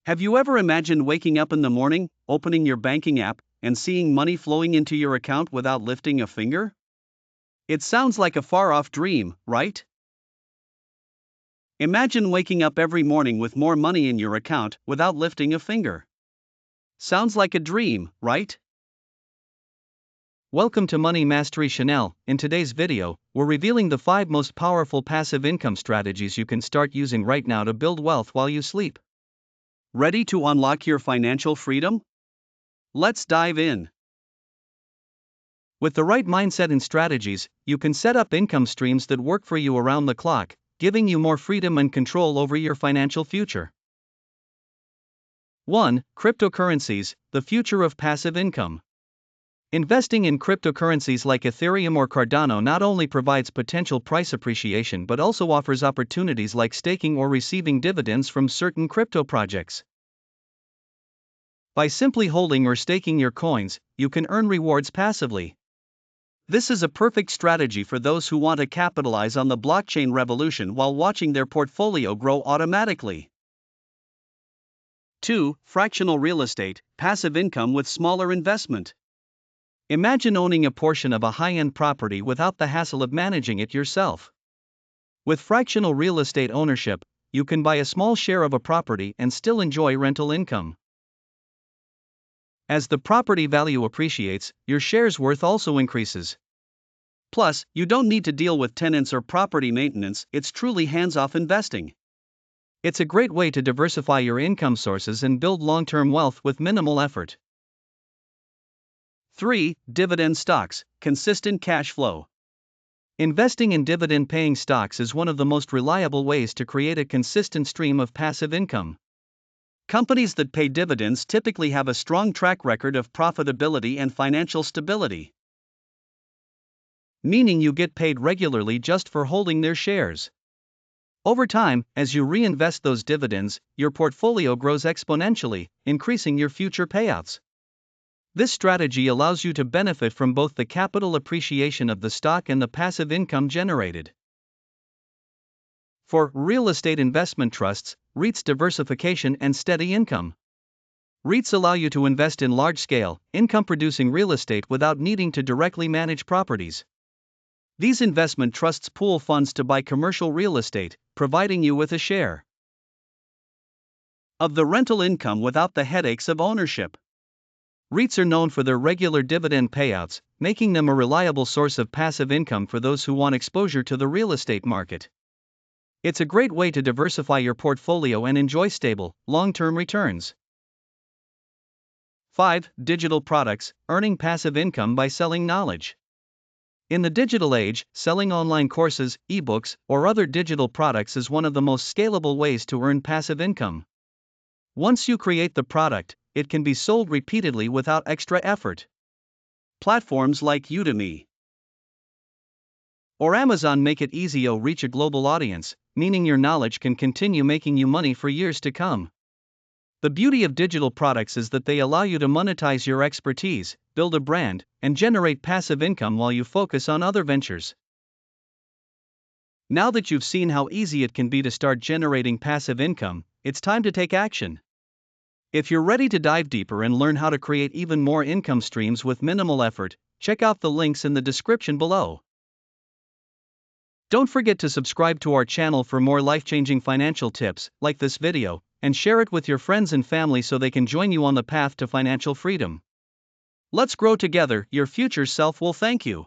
Have you ever imagined waking up in the morning, opening your banking app, and seeing money flowing into your account without lifting a finger? It sounds like a far-off dream, right? Imagine waking up every morning with more money in your account without lifting a finger. Sounds like a dream, right? Welcome to Money Mastery Channel. In today's video, we're revealing the 5 most powerful passive income strategies you can start using right now to build wealth while you sleep. Ready to unlock your financial freedom? Let's dive in. With the right mindset and strategies, you can set up income streams that work for you around the clock, giving you more freedom and control over your financial future. 1. Cryptocurrencies, the future of passive income. Investing in cryptocurrencies like Ethereum or Cardano not only provides potential price appreciation but also offers opportunities like staking or receiving dividends from certain crypto projects. By simply holding or staking your coins, you can earn rewards passively. This is a perfect strategy for those who want to capitalize on the blockchain revolution while watching their portfolio grow automatically. 2. Fractional real estate, passive income with smaller investment. Imagine owning a portion of a high-end property without the hassle of managing it yourself. With fractional real estate ownership, you can buy a small share of a property and still enjoy rental income. As the property value appreciates, your share's worth also increases. Plus, you don't need to deal with tenants or property maintenance, it's truly hands-off investing. It's a great way to diversify your income sources and build long-term wealth with minimal effort. 3. Dividend stocks, consistent cash flow. Investing in dividend-paying stocks is one of the most reliable ways to create a consistent stream of passive income. Companies that pay dividends typically have a strong track record of profitability and financial stability. Meaning you get paid regularly just for holding their shares. Over time, as you reinvest those dividends, your portfolio grows exponentially, increasing your future payouts. This strategy allows you to benefit from both the capital appreciation of the stock and the passive income generated. For real estate investment trusts, REITs diversification and steady income. REITs allow you to invest in large-scale, income-producing real estate without needing to directly manage properties. These investment trusts pool funds to buy commercial real estate, providing you with a share of the rental income without the headaches of ownership. REITs are known for their regular dividend payouts, making them a reliable source of passive income for those who want exposure to the real estate market. It's a great way to diversify your portfolio and enjoy stable, long-term returns. 5. Digital products, earning passive income by selling knowledge. In the digital age, selling online courses, ebooks, or other digital products is one of the most scalable ways to earn passive income. Once you create the product, it can be sold repeatedly without extra effort. Platforms like Udemy or Amazon make it easy to reach a global audience, meaning your knowledge can continue making you money for years to come. The beauty of digital products is that they allow you to monetize your expertise, build a brand, and generate passive income while you focus on other ventures. Now that you've seen how easy it can be to start generating passive income, it's time to take action. If you're ready to dive deeper and learn how to create even more income streams with minimal effort, check out the links in the description below. Don't forget to subscribe to our channel for more life-changing financial tips, like this video, and share it with your friends and family so they can join you on the path to financial freedom. Let's grow together, your future self will thank you.